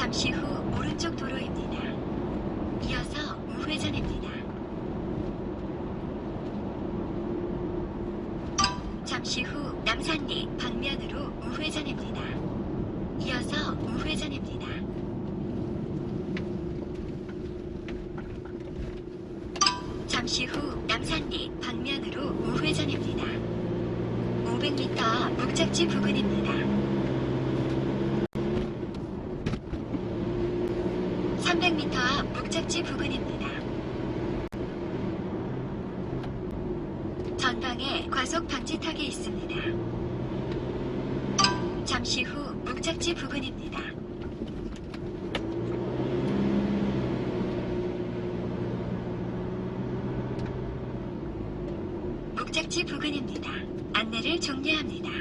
잠시 후 오른쪽 도로입니다. 이어서 우회전입니다. 잠시 후 남산리 방면으로 우회전입니다. 이어서 우회전입니다. 잠시 후 남산리 방면으로 우회전입니다. 500m 앞 목적지 부근입니다. 300m 앞 목적지 부근입니다. 전방에 과속 방지턱이 있습니다. 잠시 후 목적지 부근입니다. 목적지 부근입니다. 안내를 종료합니다.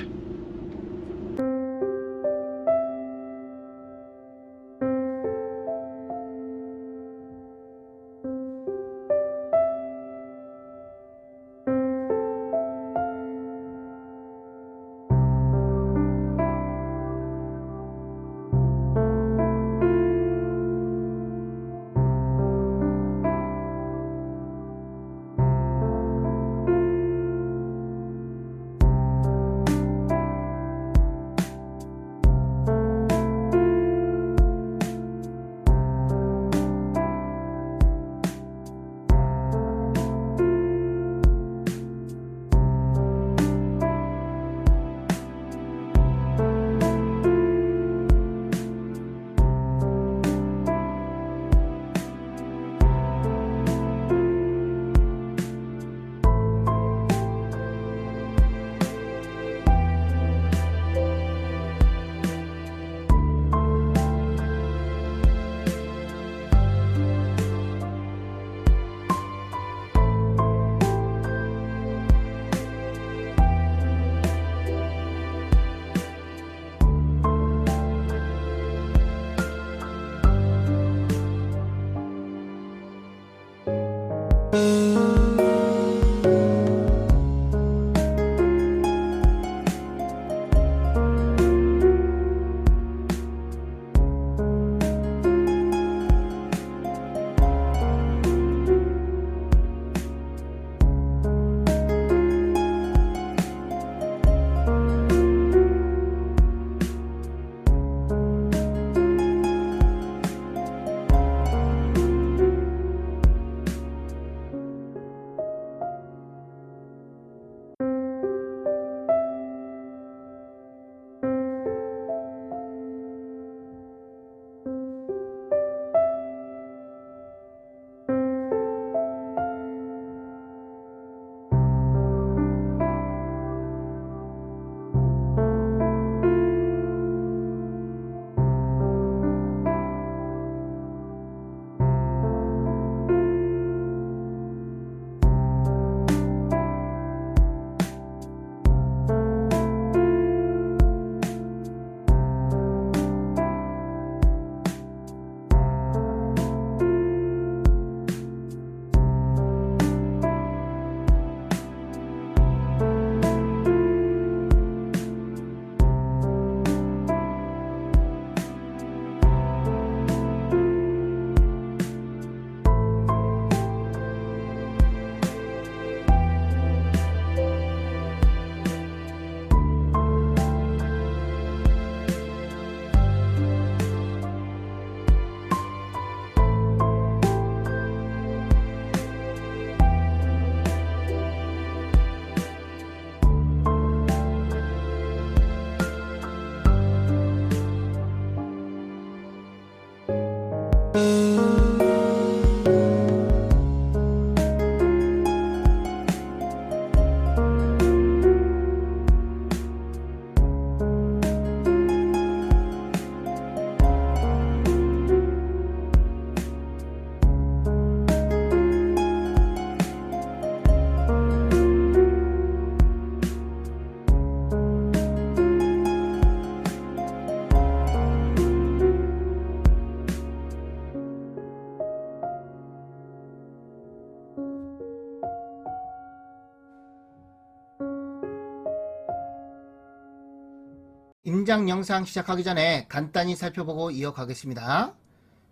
임장 영상 시작하기 전에 간단히 살펴보고 이어가겠습니다.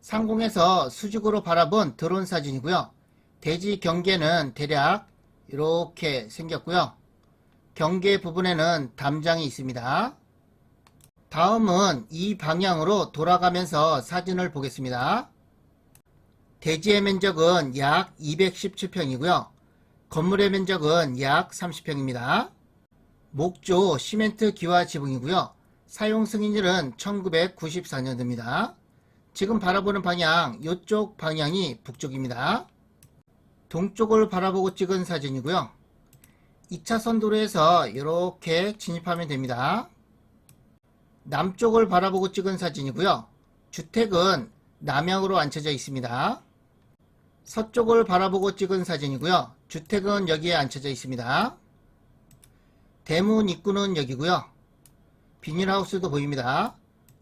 상공에서 수직으로 바라본 드론 사진이고요. 대지 경계는 대략 이렇게 생겼고요. 경계 부분에는 담장이 있습니다. 다음은 이 방향으로 돌아가면서 사진을 보겠습니다. 대지의 면적은 약 217평이고요. 건물의 면적은 약 30평입니다. 목조 시멘트 기와 지붕이고요. 사용 승인일은 1994년도입니다. 지금 바라보는 방향, 이쪽 방향이 북쪽입니다. 동쪽을 바라보고 찍은 사진이고요. 2차선 도로에서 이렇게 진입하면 됩니다. 남쪽을 바라보고 찍은 사진이고요. 주택은 남향으로 앉혀져 있습니다. 서쪽을 바라보고 찍은 사진이고요. 주택은 여기에 앉혀져 있습니다. 대문 입구는 여기고요. 비닐하우스도 보입니다.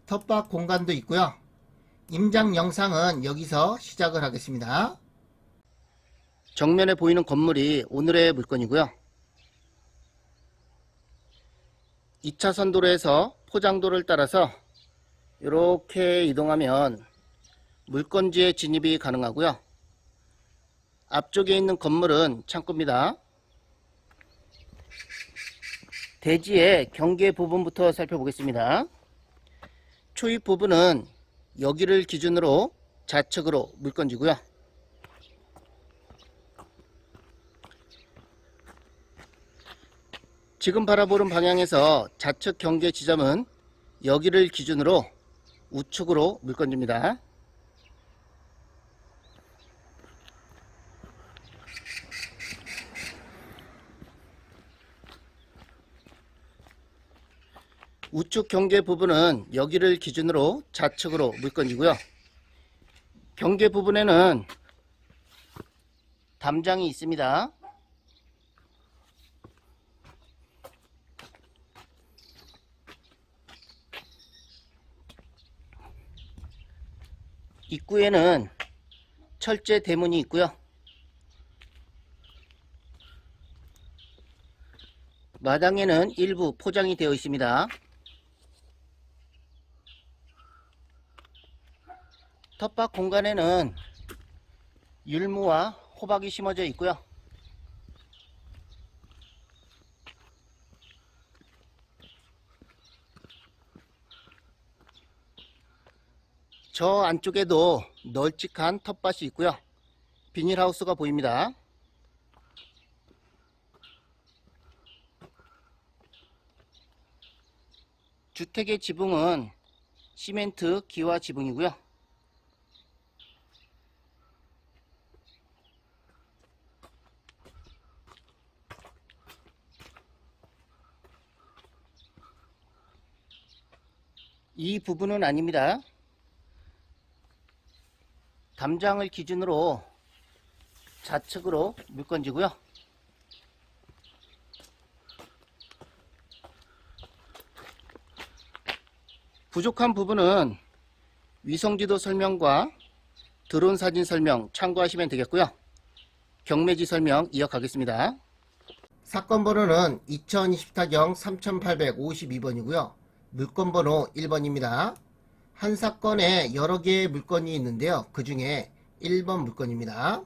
텃밭 공간도 있고요. 임장 영상은 여기서 시작을 하겠습니다. 정면에 보이는 건물이 오늘의 물건이고요. 2차선 도로에서 포장도를 따라서 이렇게 이동하면 물건지에 진입이 가능하고요. 앞쪽에 있는 건물은 창고입니다. 대지의 경계 부분부터 살펴보겠습니다. 초입 부분은 여기를 기준으로 좌측으로 물건지고요. 지금 바라보는 방향에서 좌측 경계 지점은 여기를 기준으로 우측으로 물건집니다. 우측 경계 부분은 여기를 기준으로 좌측으로 물건지고요. 경계 부분에는 담장이 있습니다. 입구에는 철제 대문이 있고요. 마당에는 일부 포장이 되어 있습니다. 텃밭 공간에는 율무와 호박이 심어져 있고요. 저 안쪽에도 널찍한 텃밭이 있고요. 비닐하우스가 보입니다. 주택의 지붕은 시멘트 기와 지붕이고요. 이 부분은 아닙니다. 담장을 기준으로 좌측으로 물건지고요. 부족한 부분은 위성지도 설명과 드론 사진 설명 참고하시면 되겠고요. 경매지 설명 이어가겠습니다. 사건 번호는 2020타경 3852번이고요. 물건 번호 1번입니다. 한 사건에 여러 개의 물건이 있는데요. 그 중에 1번 물건입니다.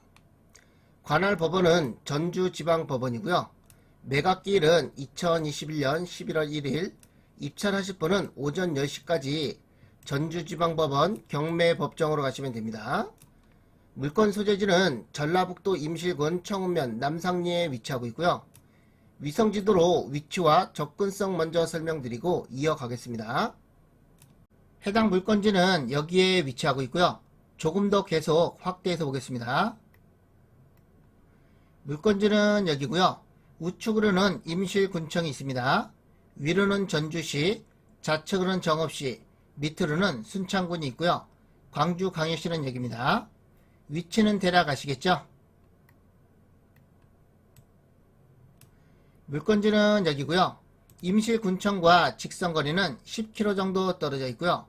관할 법원은 전주지방법원이고요. 매각기일은 2021년 11월 1일, 입찰하실 분은 오전 10시까지 전주지방법원 경매법정으로 가시면 됩니다. 물건 소재지는 전라북도 임실군 청운면 남상리에 위치하고 있고요. 위성지도로 위치와 접근성 먼저 설명드리고 이어가겠습니다. 해당 물건지는 여기에 위치하고 있고요. 조금 더 계속 확대해서 보겠습니다. 물건지는 여기고요. 우측으로는 임실군청이 있습니다. 위로는 전주시, 좌측으로는 정읍시, 밑으로는 순창군이 있고요. 광주광역시는 여기입니다. 위치는 대략 아시겠죠? 물건지는 여기고요. 임실군청과 직선거리는 10km 정도 떨어져 있고요.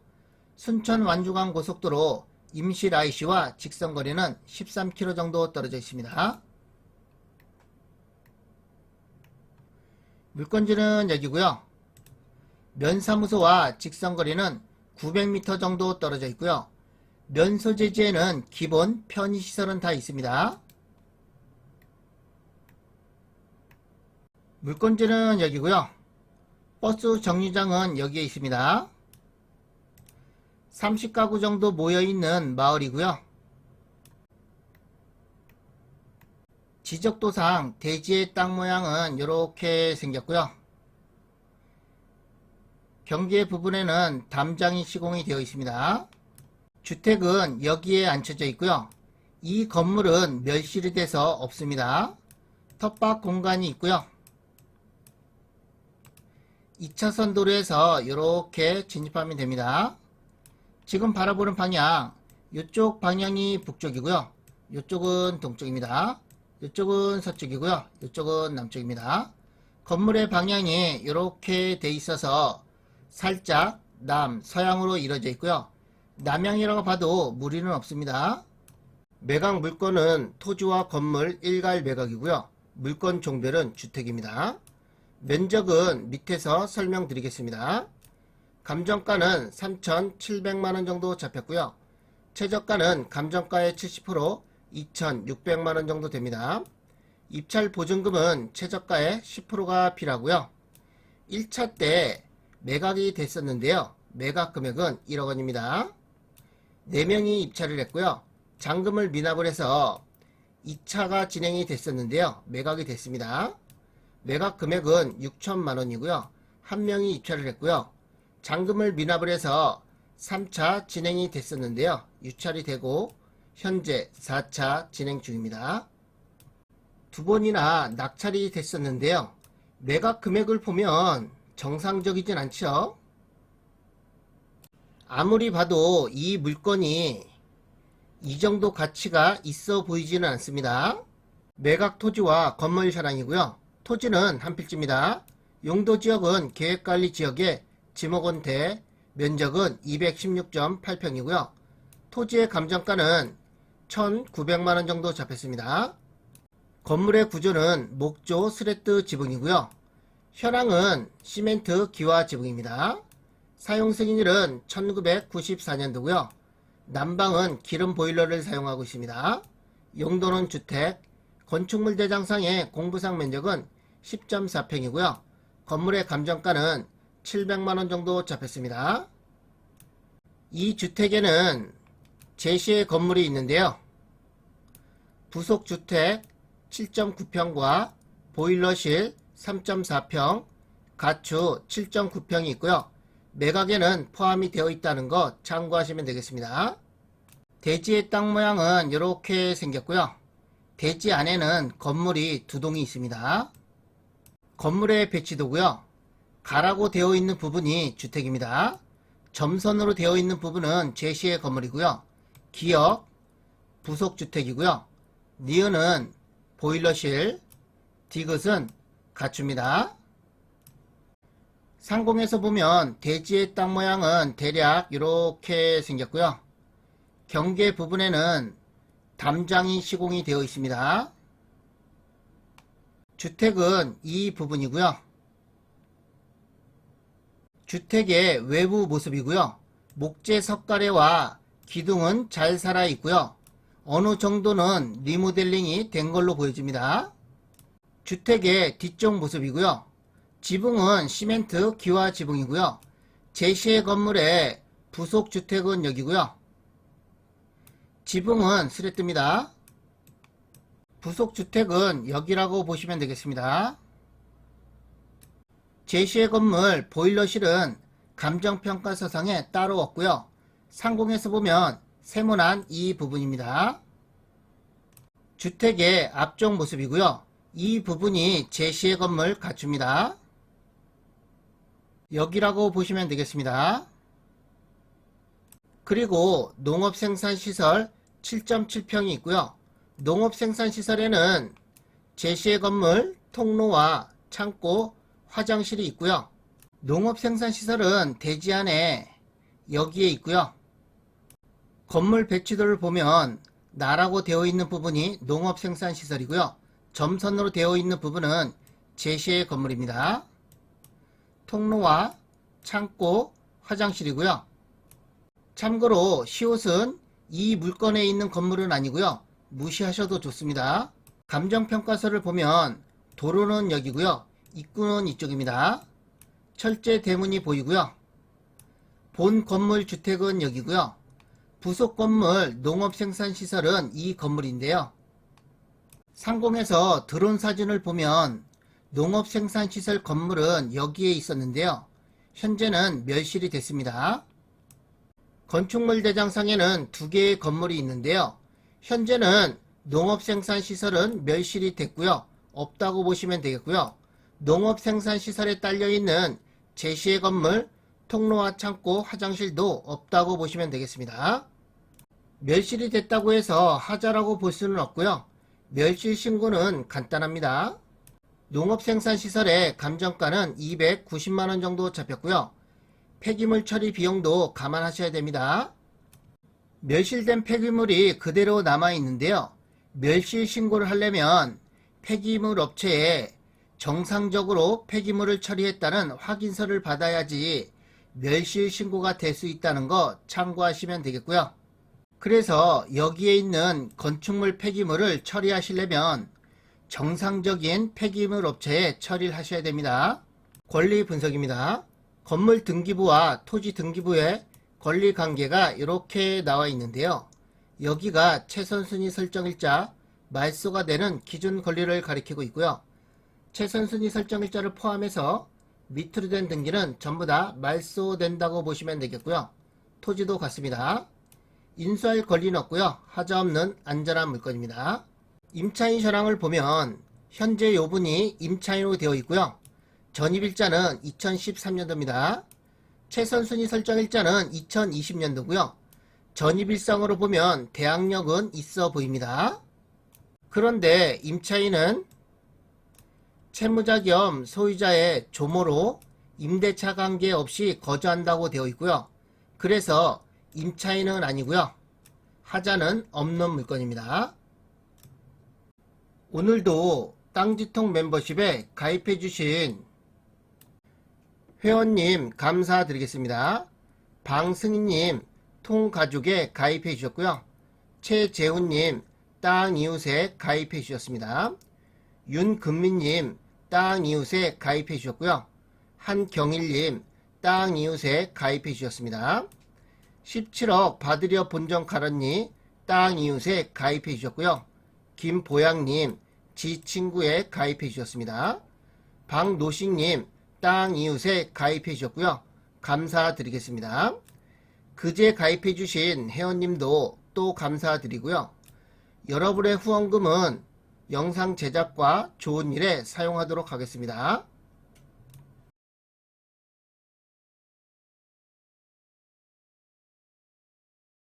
순천 완주간 고속도로 임실 IC와 직선거리는 13km 정도 떨어져 있습니다. 물건지는 여기고요. 면사무소와 직선거리는 900m 정도 떨어져 있고요. 면소재지에는 기본 편의시설은 다 있습니다. 물건지는 여기고요. 버스 정류장은 여기에 있습니다. 30가구 정도 모여있는 마을이고요. 지적도상 대지의 땅 모양은 이렇게 생겼고요. 경계 부분에는 담장이 시공이 되어 있습니다. 주택은 여기에 앉혀져 있고요. 이 건물은 멸실이 돼서 없습니다. 텃밭 공간이 있고요. 2차선 도로에서 이렇게 진입하면 됩니다. 지금 바라보는 방향, 이쪽 방향이 북쪽이고요. 이쪽은 동쪽입니다. 이쪽은 서쪽이고요. 이쪽은 남쪽입니다. 건물의 방향이 이렇게 돼 있어서 살짝 남서양으로 이루어져 있고요. 남향이라고 봐도 무리는 없습니다. 매각 물건은 토지와 건물 일괄 매각이고요. 물건 종별은 주택입니다. 면적은 밑에서 설명드리겠습니다. 감정가는 3,700만원 정도 잡혔고요. 최저가는 감정가의 70% 2,600만원 정도 됩니다. 입찰 보증금은 최저가의 10%가 필요하고요. 1차 때 매각이 됐었는데요. 매각 금액은 1억 원입니다. 4명이 입찰을 했고요. 잔금을 미납을 해서 2차가 진행이 됐었는데요. 매각이 됐습니다. 매각 금액은 6천만 원이고요. 1명이 입찰을 했고요. 잔금을 미납을 해서 3차 진행이 됐었는데요. 유찰이 되고 현재 4차 진행 중입니다. 2번이나 낙찰이 됐었는데요. 매각 금액을 보면 정상적이진 않죠. 아무리 봐도 이 물건이 이 정도 가치가 있어 보이지는 않습니다. 매각 토지와 건물 현황이고요. 토지는 한 필지입니다. 용도지역은 계획관리지역의 지목원대, 면적은 216.8평이고요. 토지의 감정가는 1,900만원 정도 잡혔습니다. 건물의 구조는 목조 스레트 지붕이고요. 현황은 시멘트 기와 지붕입니다. 사용 승인일은 1994년도고요. 난방은 기름 보일러를 사용하고 있습니다. 용도는 주택, 건축물 대장상의 공부상 면적은 10.4평이고요. 건물의 감정가는 700만원 정도 잡혔습니다. 이 주택에는 제시의 건물이 있는데요. 부속주택 7.9평과 보일러실 3.4평, 가축 7.9평이 있고요. 매각에는 포함이 되어 있다는 것 참고하시면 되겠습니다. 대지의 땅 모양은 이렇게 생겼고요. 대지 안에는 건물이 2동이 있습니다. 건물의 배치도고요. 가라고 되어 있는 부분이 주택입니다. 점선으로 되어 있는 부분은 제시의 건물이고요. 기역, 부속주택이고요. 니은은 보일러실, 디귿은 가축입니다. 상공에서 보면 대지의 땅 모양은 대략 이렇게 생겼고요. 경계 부분에는 담장이 시공이 되어 있습니다. 주택은 이 부분이고요. 주택의 외부 모습이고요. 목재 석가래와 기둥은 잘 살아 있고요. 어느 정도는 리모델링이 된 걸로 보여집니다. 주택의 뒤쪽 모습이고요. 지붕은 시멘트 기와 지붕이고요. 제시의 건물의 부속 주택은 여기고요. 지붕은 스레트입니다. 부속 주택은 여기라고 보시면 되겠습니다. 제시의 건물 보일러실은 감정평가서상에 따로 없고요. 상공에서 보면 세모난 이 부분입니다. 주택의 앞쪽 모습이고요. 이 부분이 제시의 건물 가축입니다. 여기라고 보시면 되겠습니다. 그리고 농업생산시설 7.7평이 있고요. 농업생산시설에는 제시의 건물, 통로와 창고, 화장실이 있고요. 농업생산시설은 대지 안에 여기에 있고요. 건물 배치도를 보면 나라고 되어 있는 부분이 농업생산시설이고요. 점선으로 되어 있는 부분은 제시의 건물입니다. 통로와 창고, 화장실이고요. 참고로 시옷은 이 물건에 있는 건물은 아니고요. 무시하셔도 좋습니다. 감정평가서를 보면 도로는 여기고요. 입구는 이쪽입니다. 철제 대문이 보이고요. 본 건물 주택은 여기고요. 부속 건물 농업생산시설은 이 건물인데요. 상공에서 드론 사진을 보면 농업생산시설 건물은 여기에 있었는데요. 현재는 멸실이 됐습니다. 건축물 대장상에는 2개의 건물이 있는데요. 현재는 농업생산시설은 멸실이 됐고요. 없다고 보시면 되겠고요. 농업생산시설에 딸려있는 제시의 건물, 통로와 창고, 화장실도 없다고 보시면 되겠습니다. 멸실이 됐다고 해서 하자라고 볼 수는 없고요. 멸실 신고는 간단합니다. 농업생산시설의 감정가는 290만원 정도 잡혔고요. 폐기물 처리 비용도 감안하셔야 됩니다. 멸실된 폐기물이 그대로 남아있는데요. 멸실 신고를 하려면 폐기물 업체에 정상적으로 폐기물을 처리했다는 확인서를 받아야지 멸실 신고가 될 수 있다는 거 참고하시면 되겠고요. 그래서 여기에 있는 건축물 폐기물을 처리하시려면 정상적인 폐기물 업체에 처리를 하셔야 됩니다. 권리 분석입니다. 건물 등기부와 토지 등기부의 권리 관계가 이렇게 나와 있는데요. 여기가 최선순위 설정일자, 말소가 되는 기준 권리를 가리키고 있고요. 최선순위 설정일자를 포함해서 밑으로 된 등기는 전부 다 말소된다고 보시면 되겠고요. 토지도 같습니다. 인수할 권리는 없고요. 하자 없는 안전한 물건입니다. 임차인 현황을 보면 현재 요분이 임차인으로 되어 있고요. 전입일자는 2013년도입니다. 최선순위 설정일자는 2020년도고요. 전입일상으로 보면 대항력은 있어 보입니다. 그런데 임차인은 채무자 겸 소유자의 조모로 임대차 관계 없이 거주한다고 되어 있고요. 그래서 임차인은 아니고요. 하자는 없는 물건입니다. 오늘도 땅지통 멤버십에 가입해 주신 회원님 감사드리겠습니다. 방승희님 통가족에 가입해 주셨고요. 최재훈님 땅이웃에 가입해 주셨습니다. 윤금민님 땅이웃에 가입해 주셨고요. 한경일님 땅이웃에 가입해 주셨습니다. 17억 받으려 본전 가랐니 땅이웃에 가입해 주셨고요. 김보양님 지친구에 가입해 주셨습니다. 박노식님 땅이웃에 가입해 주셨고요. 감사드리겠습니다. 그제 가입해 주신 회원님도 또 감사드리고요. 여러분의 후원금은 영상 제작과 좋은 일에 사용하도록 하겠습니다.